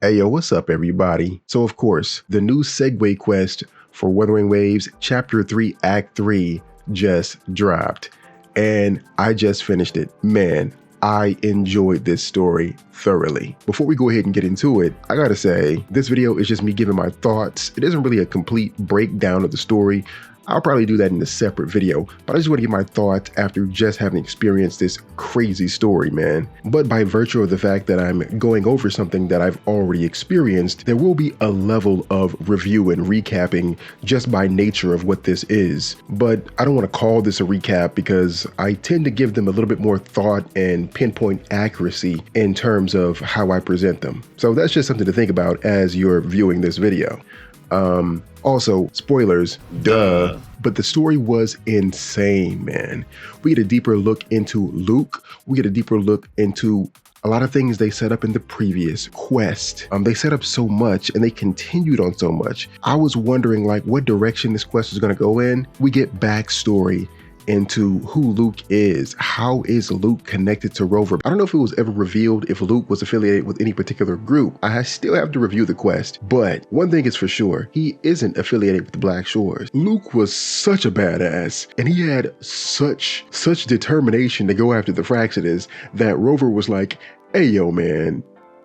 Hey yo, what's up everybody? So of course, the new Segue quest for Wuthering Waves Chapter 3 Act 3 just dropped. And I just finished it. Man, I enjoyed this story thoroughly. Before we go ahead and get into it, I gotta say, this video is just me giving my thoughts. It isn't really a complete breakdown of the story. I'll probably do that in a separate video, but I just want to give my thoughts after just having experienced this crazy story, man. But by virtue of the fact that I'm going over something that I've already experienced, there will be a level of review and recapping just by nature of what this is. But I don't want to call this a recap because I tend to give them a little bit more thought and pinpoint accuracy in terms of how I present them. So that's just something to think about as you're viewing this video. Also, spoilers, duh, but the story was insane, man. We get a deeper look into Luuk. We get a deeper look into a lot of things they set up in the previous quest. They set up so much and they continued on so much. I was wondering like what direction this quest is going to go in. We get backstory into who Luuk is. How is Luuk connected to Rover? I don't know if it was ever revealed if Luuk was affiliated with any particular group. I still have to review the quest, but one thing is for sure, he isn't affiliated with the Black Shores. Luuk was such a badass, and he had such determination to go after the Fractsidus that Rover was like, hey yo man,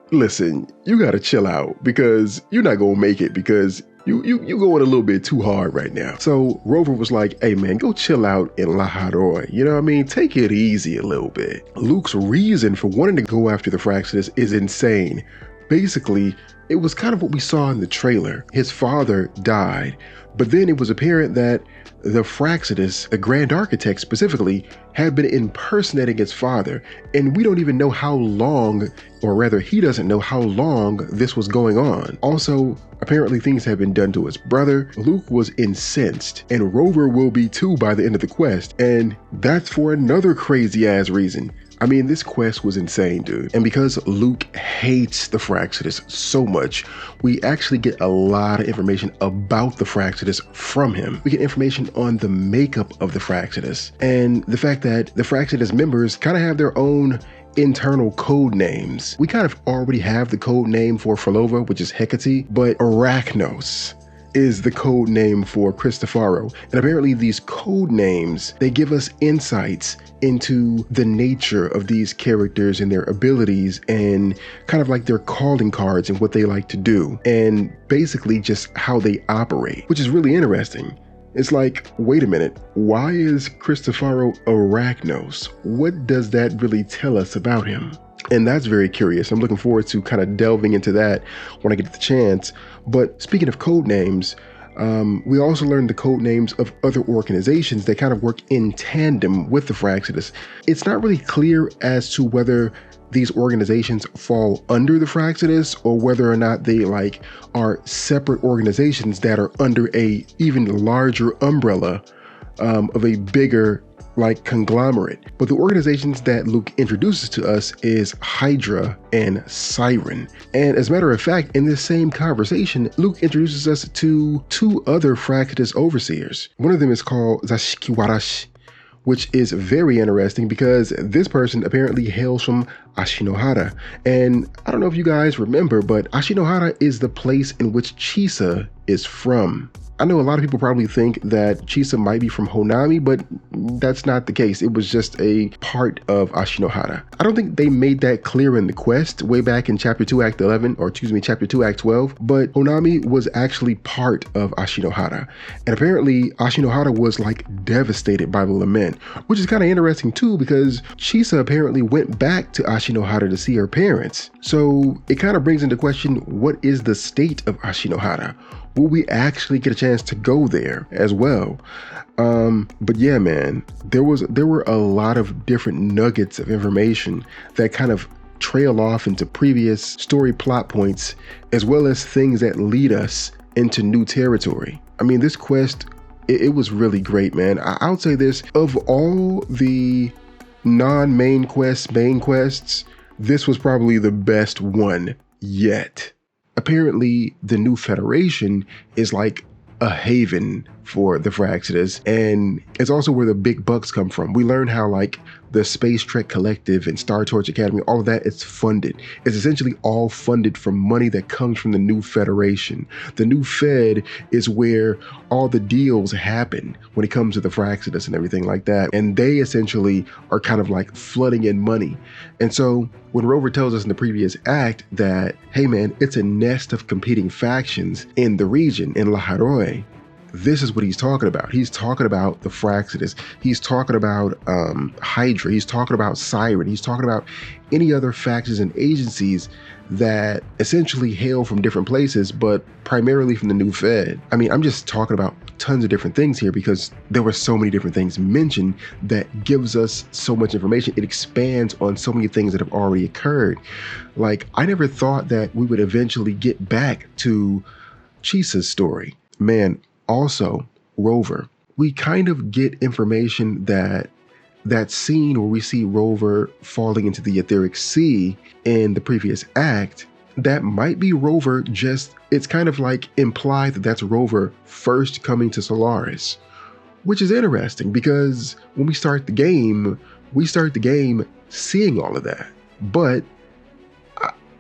listen, you gotta chill out because you're not gonna make it because you going a little bit too hard right now. So Rover was like, hey man, go chill out in La Hadroy. You know what I mean? Take it easy a little bit. Luuk's reason for wanting to go after the Fractsidus is insane. Basically, it was kind of what we saw in the trailer. His father died, but then it was apparent that the Fractsidus, the Grand Architect specifically, had been impersonating his father, and we don't even know how long, or rather he doesn't know how long this was going on. Also, apparently things have been done to his brother. Luuk was incensed, and Rover will be too by the end of the quest, and that's for another crazy ass reason. I mean, this quest was insane, dude. And because Luuk hates the Fractsidus so much, we actually get a lot of information about the Fractsidus from him. We get information on the makeup of the Fractsidus and the fact that the Fractsidus members kind of have their own internal code names. We kind of already have the code name for Frolova, which is Hecate, but Arachnos is the code name for Cristofaro. And apparently these code names, they give us insights into the nature of these characters and their abilities and kind of like their calling cards and what they like to do and basically just how they operate, which is really interesting. It's like, wait a minute, why is Cristofaro Arachnos? What does that really tell us about him? And that's very curious. I'm looking forward to kind of delving into that when I get the chance. But speaking of code names, we also learned the code names of other organizations that kind of work in tandem with the Fractsidus. It's not really clear as to whether these organizations fall under the Fractsidus or whether or not they like are separate organizations that are under a even larger umbrella of a bigger like conglomerate. But the organizations that Luuk introduces to us is Hydra and Siren. And as a matter of fact, in this same conversation, Luuk introduces us to two other Fractsidus overseers. One of them is called Zashikiwarash, which is very interesting because this person apparently hails from Ashinohara. And I don't know if you guys remember, but Ashinohara is the place in which Chisa is from. I know a lot of people probably think that Chisa might be from Honami, but that's not the case. It was just a part of Ashinohara. I don't think they made that clear in the quest way back in Chapter 2 Act 11, or excuse me, Chapter 2 Act 12, but Honami was actually part of Ashinohara. And apparently Ashinohara was like devastated by the lament, which is kind of interesting too because Chisa apparently went back to Ashinohara to see her parents. So it kind of brings into question, what is the state of Ashinohara? Will we actually get a chance to go there as well? But yeah, man, there were a lot of different nuggets of information that kind of trail off into previous story plot points, as well as things that lead us into new territory. I mean, this quest, it was really great, man. I would say this, of all the non-main quests, main quests, this was probably the best one yet. Apparently, the new Federation is like a haven for the Fractsidus, and it's also where the big bucks come from. We learn how like the Space Trek Collective and Star Torch Academy, all of that, it's funded. It's essentially all funded from money that comes from the New Federation. The New Fed is where all the deals happen when it comes to the Fractsidus and everything like that. And they essentially are kind of like flooding in money. And so when Rover tells us in the previous act that, hey man, it's a nest of competing factions in the region, in La Haroi, this is what he's talking about. He's talking about the Fractsidus. He's talking about Hydra. He's talking about Siren. He's talking about any other factions and agencies that essentially hail from different places, but primarily from the New Fed. I mean, I'm just talking about tons of different things here because there were so many different things mentioned that gives us so much information. It expands on so many things that have already occurred. Like, I never thought that we would eventually get back to Chisa's story. Man, also, Rover, we kind of get information that scene where we see Rover falling into the etheric sea in the previous act, that might be Rover, just, it's kind of like implied that that's Rover first coming to Solaris, which is interesting because when we start the game seeing all of that. But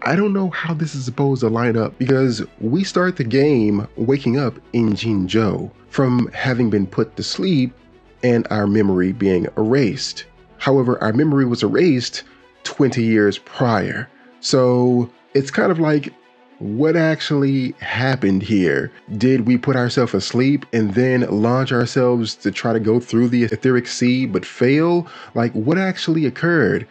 I don't know how this is supposed to line up because we start the game waking up in Jinzhou from having been put to sleep and our memory being erased. However, our memory was erased 20 years prior. So it's kind of like, what actually happened here? Did we put ourselves asleep and then launch ourselves to try to go through the etheric sea but fail? Like, what actually occurred?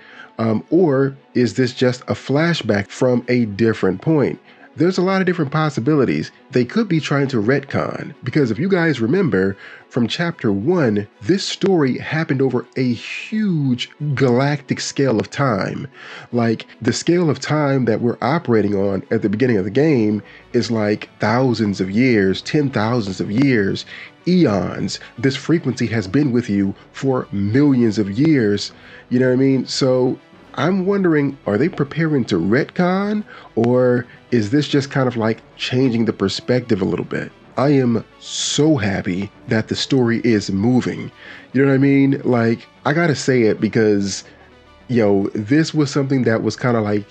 Or is this just a flashback from a different point? There's a lot of different possibilities. They could be trying to retcon, because if you guys remember from chapter 1, this story happened over a huge galactic scale of time. Like, the scale of time that we're operating on at the beginning of the game is like thousands of years, 10,000s of years, eons. This frequency has been with you for millions of years. You know what I mean? So I'm wondering, are they preparing to retcon, or is this just kind of like changing the perspective a little bit? I am so happy that the story is moving. You know what I mean? Like, I gotta say it because, this was something that was kind of like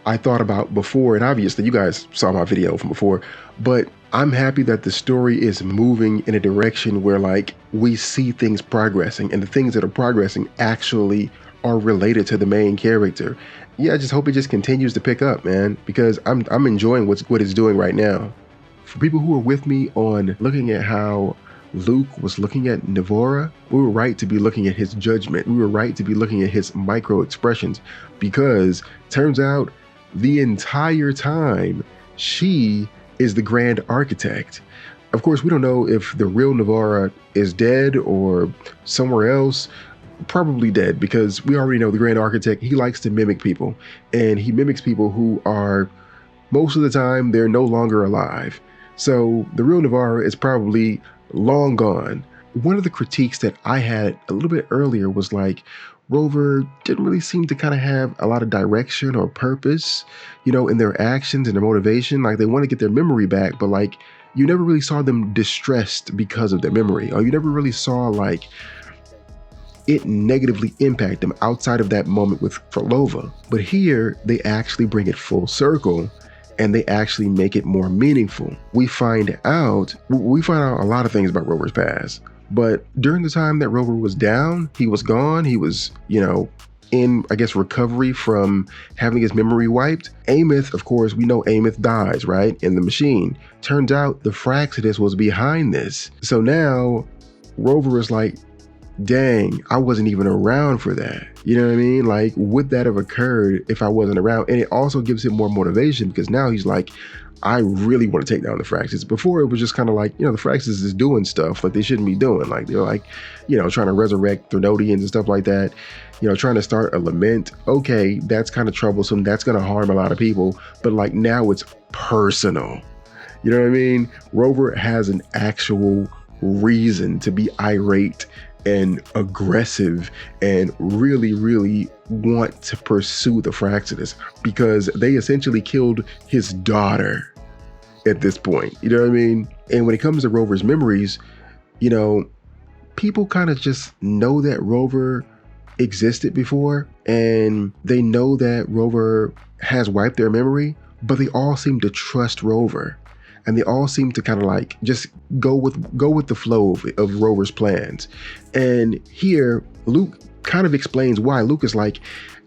I thought about before, and obviously you guys saw my video from before, but I'm happy that the story is moving in a direction where like we see things progressing, and the things that are progressing actually are related to the main character. Yeah, I just hope it just continues to pick up, man, because I'm enjoying what it's doing right now. For people who are with me on looking at how Luuk was looking at Nivora, we were right to be looking at his judgment. We were right to be looking at his micro expressions, because turns out the entire time she is the Grand Architect. Of course, we don't know if the real Nivora is dead or somewhere else. Probably dead, because we already know the Grand Architect, he likes to mimic people, and he mimics people who are, most of the time, they're no longer alive. So the real Nivora is probably long gone. One of the critiques that I had a little bit earlier was like, Rover didn't really seem to kind of have a lot of direction or purpose, in their actions and their motivation. Like, they want to get their memory back, but like, you never really saw them distressed because of their memory, or you never really saw like it negatively impact them outside of that moment with Frolova. But here, they actually bring it full circle, and they actually make it more meaningful. We find out a lot of things about Rover's past, but during the time that Rover was down, he was gone, he was, in, I guess, recovery from having his memory wiped. Ameth, of course, we know Ameth dies, right, in the machine. Turns out the Fractsidus was behind this. So now, Rover is like, dang, I wasn't even around for that. You know what I mean? Like, would that have occurred if I wasn't around? And it also gives him more motivation, because now he's like, I really want to take down the Fractsidus. Before, it was just kind of like, the Fractsidus is doing stuff like they shouldn't be doing. Like, they're like, trying to resurrect Threnodians and stuff like that. Trying to start a lament. Okay, that's kind of troublesome. That's going to harm a lot of people. But like, now it's personal. You know what I mean? Rover has an actual reason to be irate and aggressive and really, really want to pursue the Fractsidus, because they essentially killed his daughter at this point. You know what I mean? And when it comes to Rover's memories, you know, people kind of just know that Rover existed before, and they know that Rover has wiped their memory, but they all seem to trust Rover, and they all seem to kind of like just go with the flow of Rover's plans. And here Luuk kind of explains why. Luuk is like,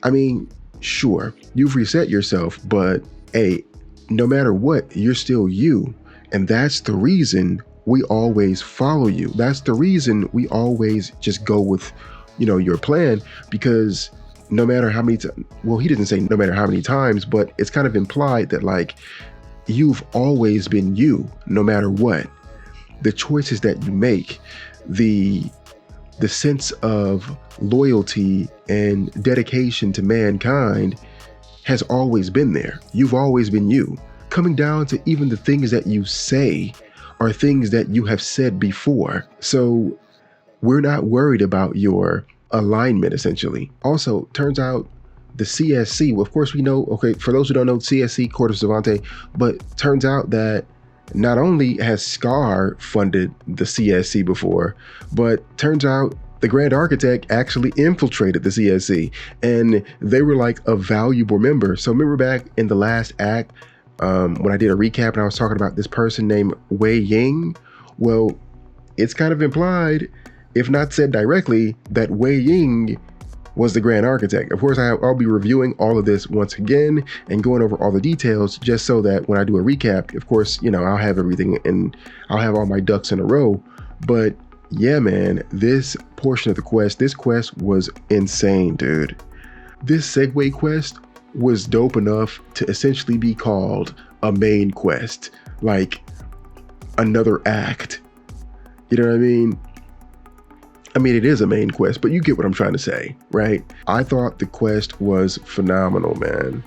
I mean, sure, you've reset yourself, but hey, no matter what, you're still you, and that's the reason we always follow you. That's the reason we always just go with, your plan, because no matter how many well, he didn't say no matter how many times, but it's kind of implied that like you've always been you, no matter what. The choices that you make, the sense of loyalty and dedication to mankind has always been there. You've always been you. Coming down to even the things that you say are things that you have said before. So we're not worried about your alignment, essentially. Also, turns out the CSC, well, of course we know, okay, for those who don't know, CSC, Court of Savante, but turns out that not only has Scar funded the CSC before, but turns out the Grand Architect actually infiltrated the CSC, and they were like a valuable member. So remember back in the last act, when I did a recap and I was talking about this person named Wei Ying, well, it's kind of implied, if not said directly, that Wei Ying was the Grand Architect. Of course, I'll be reviewing all of this once again and going over all the details, just so that when I do a recap, of course, I'll have everything and I'll have all my ducks in a row. But yeah, man, this portion of the quest, this quest was insane, dude. This Segue quest was dope enough to essentially be called a main quest, like another act. You know what I mean? I mean, it is a main quest, but you get what I'm trying to say, right? I thought the quest was phenomenal, man.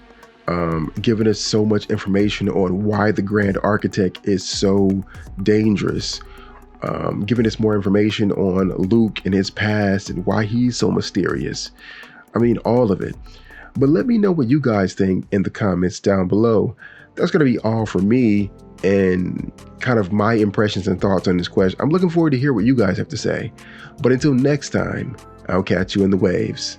Giving us so much information on why the Grand Architect is so dangerous. Giving us more information on Luuk and his past and why he's so mysterious. I mean, all of it. But let me know what you guys think in the comments down below. That's going to be all for me and kind of my impressions and thoughts on this quest. I'm looking forward to hear what you guys have to say. But until next time, I'll catch you in the waves.